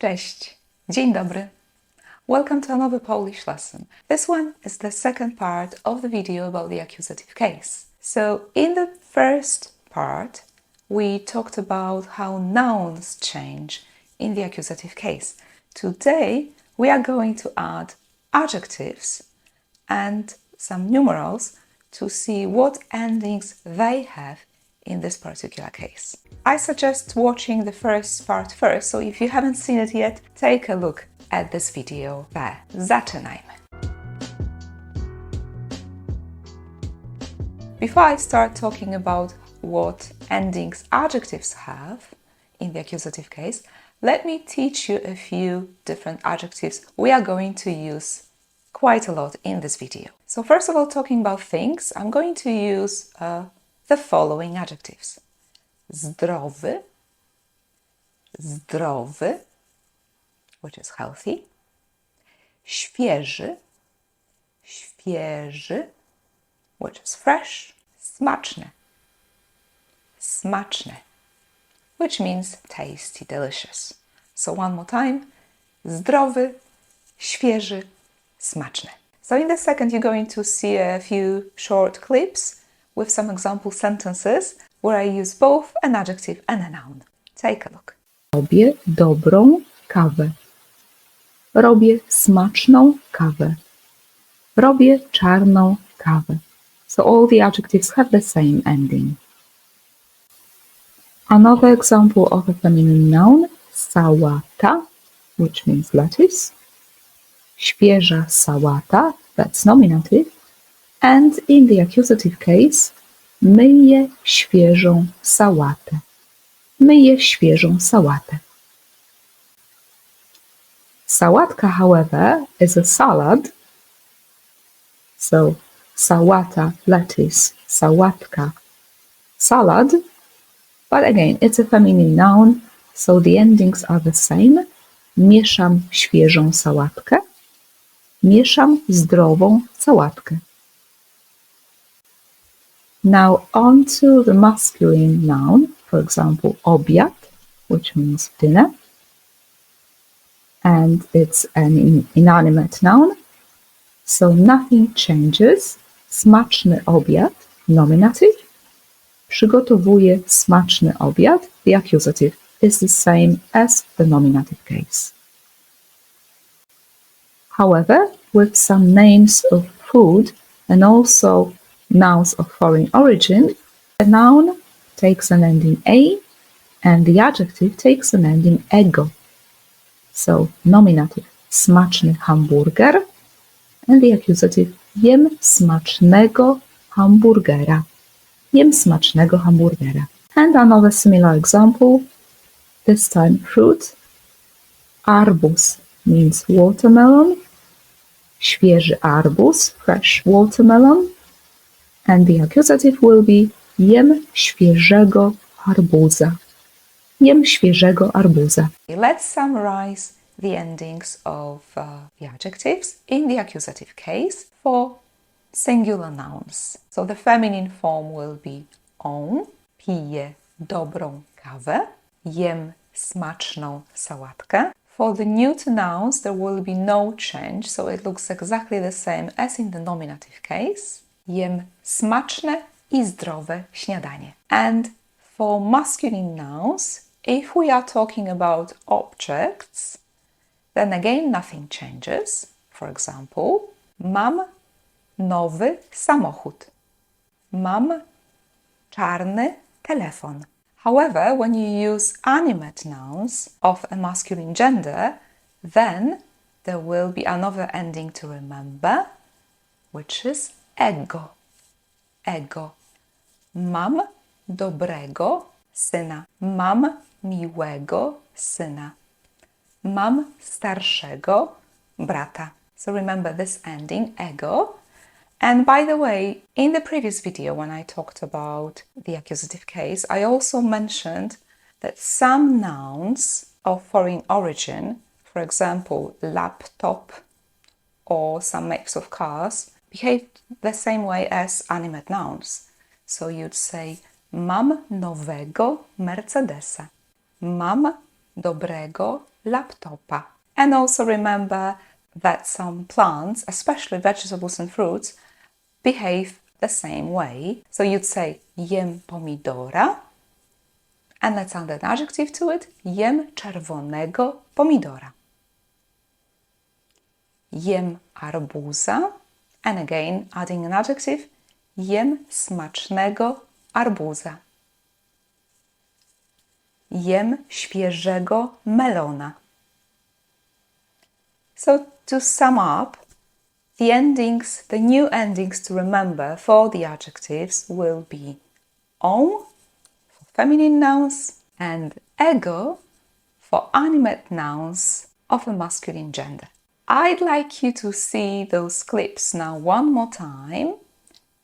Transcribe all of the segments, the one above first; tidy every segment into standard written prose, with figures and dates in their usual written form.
Cześć, dzień dobry. Welcome to another Polish lesson. This one is the second part of the video about the accusative case. So in the first part, we talked about how nouns change in the accusative case. Today, we are going to add adjectives and some numerals to see what endings they have in this particular case. I suggest watching the first part first, so if you haven't seen it yet, take a look at this video there. Zaczynajmy. Before I start talking about what endings adjectives have in the accusative case, let me teach you a few different adjectives we are going to use quite a lot in this video. So first of all, talking about things, I'm going to use the following adjectives. Zdrowy, zdrowy, which is healthy. Świeży, świeży, which is fresh. Smaczny, smaczny, which means tasty, delicious. So one more time. Zdrowy, świeży, smaczny. So in the second, you're going to see a few short clips with some example sentences where I use both an adjective and a noun. Take a look. Robię dobrą kawę. Robię smaczną kawę. Robię czarną kawę. So all the adjectives have the same ending. Another example of a feminine noun, sałata, which means lettuce. Świeża sałata, that's nominative. And in the accusative case, myję świeżą sałatę. Myję świeżą sałatę. Sałatka, however, is a salad. So, sałata, lettuce, sałatka, salad. But again, it's a feminine noun, so the endings are the same. Mieszam świeżą sałatkę. Mieszam zdrową sałatkę. Now on to the masculine noun, for example, obiad, which means dinner. And it's an inanimate noun, so nothing changes. Smaczny obiad, nominative. Przygotowuję smaczny obiad, the accusative is the same as the nominative case. However, with some names of food and also nouns of foreign origin, the noun takes an ending a and the adjective takes an ending ego. So, nominative, smaczny hamburger, and the accusative, jem smacznego hamburgera. Jem smacznego hamburgera. And another similar example, this time fruit. Arbuz means watermelon. Świeży arbuz, fresh watermelon. And the accusative will be jem świeżego arbuza. Jem świeżego arbuza. Let's summarize the endings of the adjectives in the accusative case for singular nouns. So the feminine form will be on, piję dobrą kawę, jem smaczną sałatkę. For the neuter nouns, there will be no change, so it looks exactly the same as in the nominative case. Jem smaczne i zdrowe śniadanie. And for masculine nouns, if we are talking about objects, then again nothing changes. For example, mam nowy samochód. Mam czarny telefon. However, when you use animate nouns of a masculine gender, then there will be another ending to remember, which is ego. Ego. Mam dobrego syna. Mam miłego syna. Mam starszego brata. So remember this ending, ego. And by the way, in the previous video when I talked about the accusative case, I also mentioned that some nouns of foreign origin, for example, laptop or some makes of cars, behave the same way as animate nouns. So you'd say, mam nowego Mercedesa. Mam dobrego laptopa. And also remember that some plants, especially vegetables and fruits, behave the same way. So you'd say jem pomidora, and let's add an adjective to it. Jem czerwonego pomidora. Jem arbuza, and again adding an adjective. Jem smacznego arbuza. Jem świeżego melona. So to sum up, the endings, the new endings to remember for the adjectives will be on for feminine nouns and ego for animate nouns of a masculine gender. I'd like you to see those clips now one more time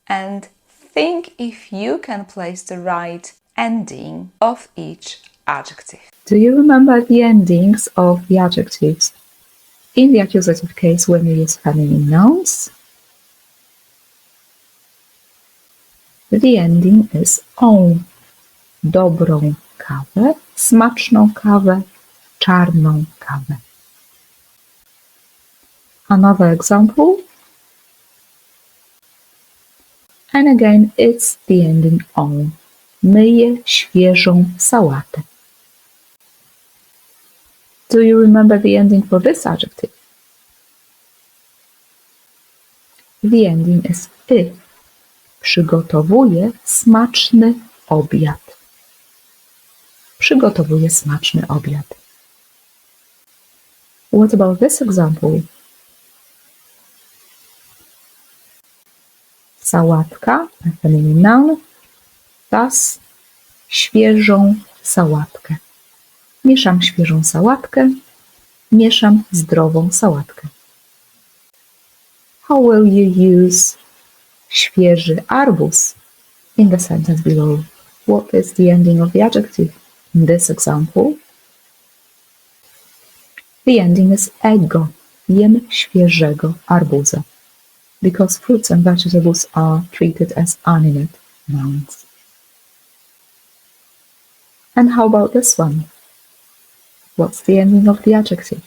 and think if you can place the right ending of each adjective. Do you remember the endings of the adjectives in the accusative case when we use feminine nouns? The ending is on. Dobrą kawę, smaczną kawę, czarną kawę. Another example. And again, it's the ending on. Myję świeżą sałatę. Do you remember the ending for this adjective? The ending is y. Przygotowuję smaczny obiad. Przygotowuję smaczny obiad. What about this example? Sałatka, a feminine noun, thus świeżą sałatkę. Mieszam świeżą sałatkę, mieszam zdrową sałatkę. How will you use świeży arbuz in the sentence below? What is the ending of the adjective in this example? The ending is ego. Jem świeżego arbuza. Because fruits and vegetables are treated as animate nouns. And how about this one? What's the ending of the adjective?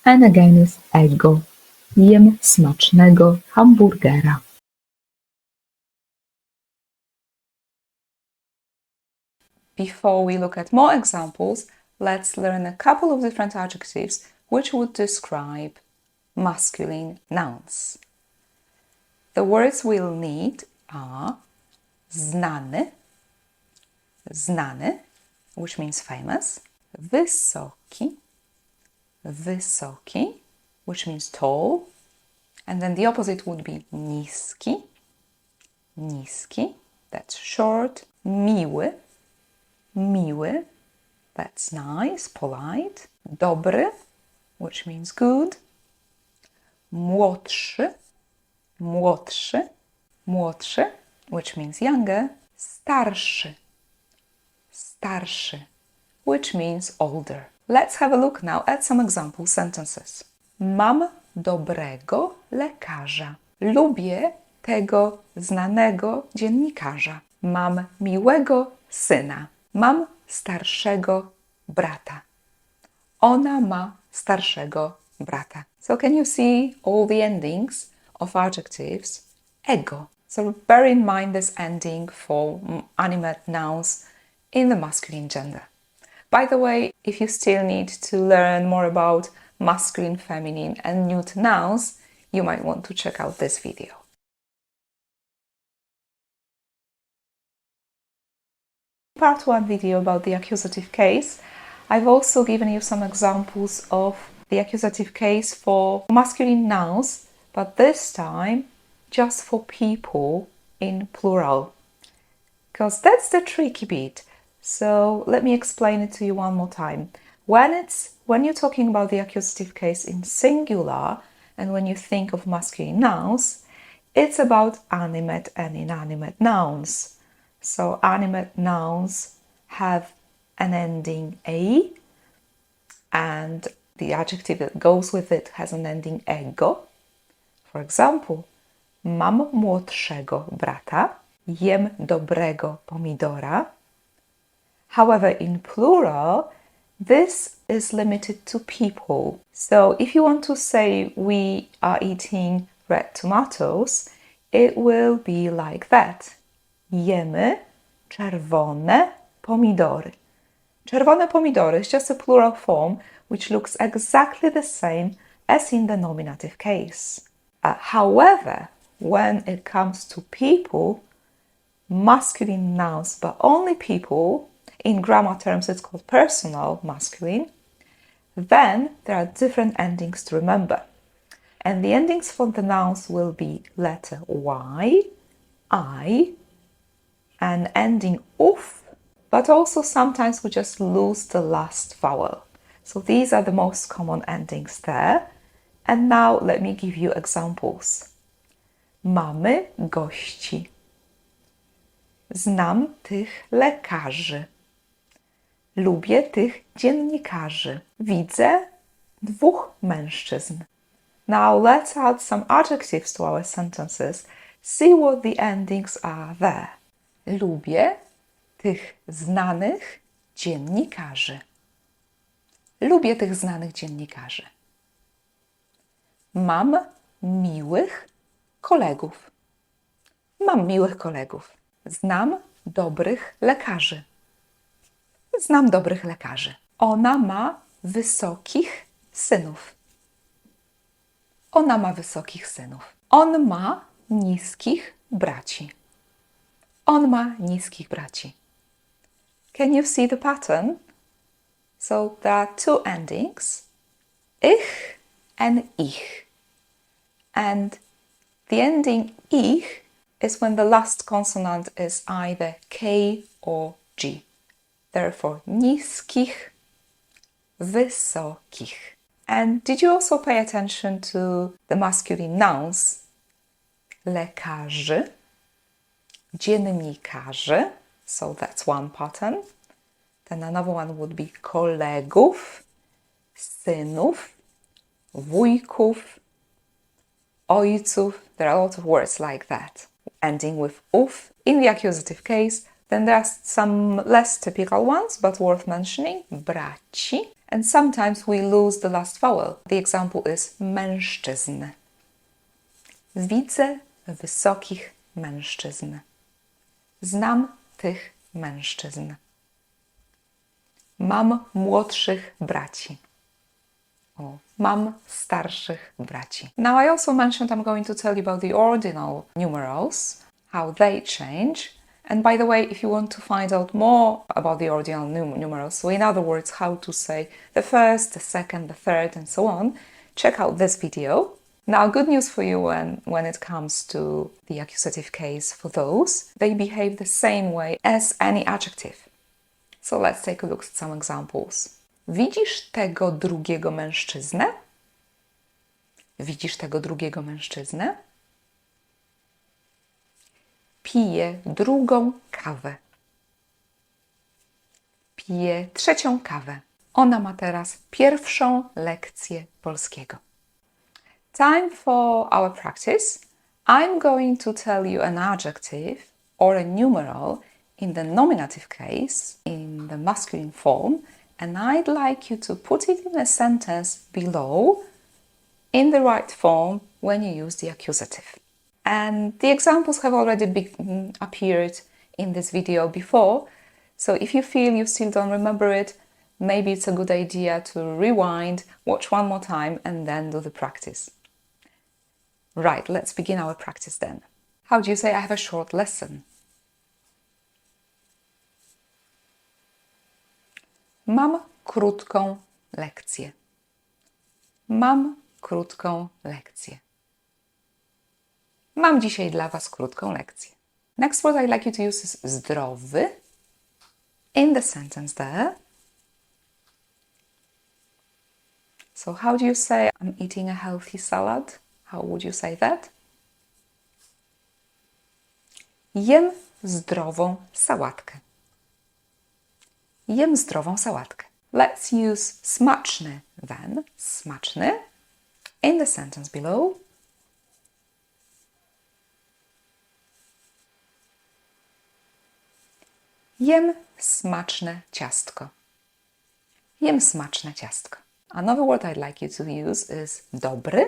And again is ego. Jem smacznego hamburgera. Before we look at more examples, let's learn a couple of different adjectives which would describe masculine nouns. The words we'll need are znany, znany, which means famous, wysoki, wysoki, which means tall, and then the opposite would be niski, niski, that's short, miły, miły, that's nice, polite, dobry, which means good, młodszy, młodszy, młodszy, which means younger, starszy, starszy, which means older. Let's have a look now at some example sentences. Mam dobrego lekarza. Lubię tego znanego dziennikarza. Mam miłego syna. Mam starszego brata. Ona ma starszego brata. So can you see all the endings of adjectives? Ego. So bear in mind this ending for animate nouns in the masculine gender. By the way, if you still need to learn more about masculine, feminine and neuter nouns, you might want to check out this video. Part 1 video about the accusative case, I've also given you some examples of the accusative case for masculine nouns, but this time just for people in plural. Because that's the tricky bit. So let me explain it to you one more time. When you're talking about the accusative case in singular and when you think of masculine nouns, it's about animate and inanimate nouns. So animate nouns have an ending a, and the adjective that goes with it has an ending ego. For example, mam młodszego brata, jem dobrego pomidora. However, in plural, this is limited to people. So if you want to say we are eating red tomatoes, it will be like that. Jemy czerwone pomidory. Czerwone pomidory is just a plural form which looks exactly the same as in the nominative case. However, when it comes to people, masculine nouns, but only people, in grammar terms it's called personal masculine, then there are different endings to remember. And the endings for the nouns will be letter Y, I, and ending uf, but also sometimes we just lose the last vowel. So these are the most common endings there. And now let me give you examples. Mamy gości. Znam tych lekarzy. Lubię tych dziennikarzy. Widzę dwóch mężczyzn. Now let's add some adjectives to our sentences. See what the endings are there. Lubię tych znanych dziennikarzy. Lubię tych znanych dziennikarzy. Mam miłych kolegów. Mam miłych kolegów. Znam dobrych lekarzy. Znam dobrych lekarzy. Ona ma wysokich synów. Ona ma wysokich synów. On ma niskich braci. On ma niskich braci. Can you see the pattern? So there are two endings, ich and ich. And the ending ich is when the last consonant is either K or G. Therefore, niskich, wysokich. And did you also pay attention to the masculine nouns? Lekarzy, dziennikarzy. So that's one pattern. Then another one would be kolegów, synów, wujków, ojców. There are a lot of words like that, ending with ów. In the accusative case, then there are some less typical ones, but worth mentioning. Braci. And sometimes we lose the last vowel. The example is mężczyzn. Widzę wysokich mężczyzn. Znam tych mężczyzn. Mam młodszych braci. Mam starszych braci. Now I also mentioned I'm going to tell you about the ordinal numerals, how they change. And by the way, if you want to find out more about the ordinal numerals, so in other words, how to say the first, the second, the third, and so on, check out this video. Now, good news for you when it comes to the accusative case for those, they behave the same way as any adjective. So let's take a look at some examples. Widzisz tego drugiego mężczyznę? Widzisz tego drugiego mężczyznę? Piję drugą kawę. Piję trzecią kawę. Ona ma teraz pierwszą lekcję polskiego. Time for our practice. I'm going to tell you an adjective or a numeral in the nominative case, in the masculine form, and I'd like you to put it in a sentence below in the right form when you use the accusative. And the examples have already appeared in this video before, so if you feel you still don't remember it, maybe it's a good idea to rewind, watch one more time, and then do the practice. Right, let's begin our practice then. How do you say I have a short lesson? Mam krótką lekcję. Mam krótką lekcję. Mam dzisiaj dla Was krótką lekcję. Next word I'd like you to use is zdrowy in the sentence there. So how do you say I'm eating a healthy salad? How would you say that? Jem zdrową sałatkę. Jem zdrową sałatkę. Let's use smaczny then. Smaczny in the sentence below. Jem smaczne ciastko. Jem smaczne ciastko. Another word I'd like you to use is dobry.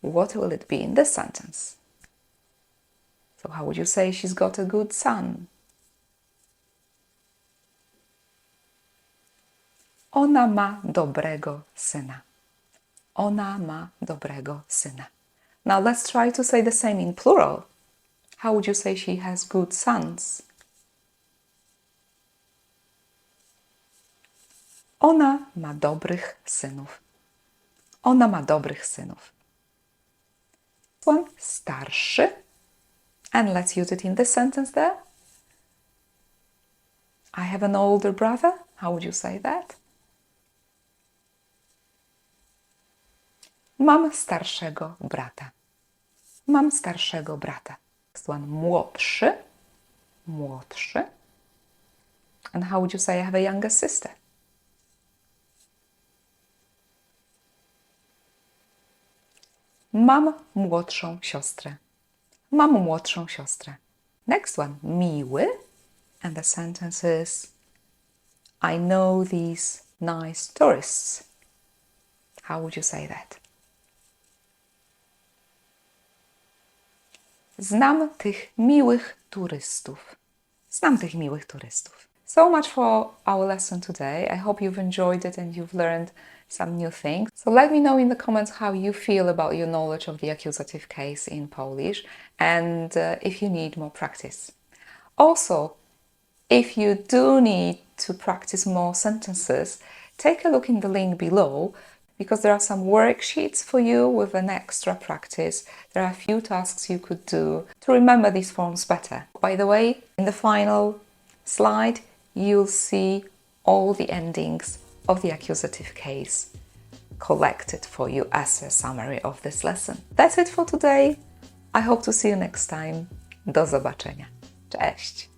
What will it be in this sentence? So how would you say she's got a good son? Ona ma dobrego syna. Ona ma dobrego syna. Now let's try to say the same in plural. How would you say she has good sons? Ona ma dobrych synów. Ona ma dobrych synów. One starszy. And let's use it in this sentence there. I have an older brother. How would you say that? Mam starszego brata. Mam starszego brata. Next one, młodszy. Młodszy. And how would you say I have a younger sister? Mam młodszą siostrę. Mam młodszą siostrę. Next one, miły. And the sentence is, I know these nice tourists. How would you say that? Znam tych miłych turystów. Znam tych miłych turystów. So much for our lesson today. I hope you've enjoyed it and you've learned some new things. So let me know in the comments how you feel about your knowledge of the accusative case in Polish and if you need more practice. Also, if you do need to practice more sentences, take a look in the link below because there are some worksheets for you with an extra practice. There are a few tasks you could do to remember these forms better. By the way, in the final slide, you'll see all the endings of the accusative case collected for you as a summary of this lesson. That's it for today. I hope to see you next time. Do zobaczenia. Cześć!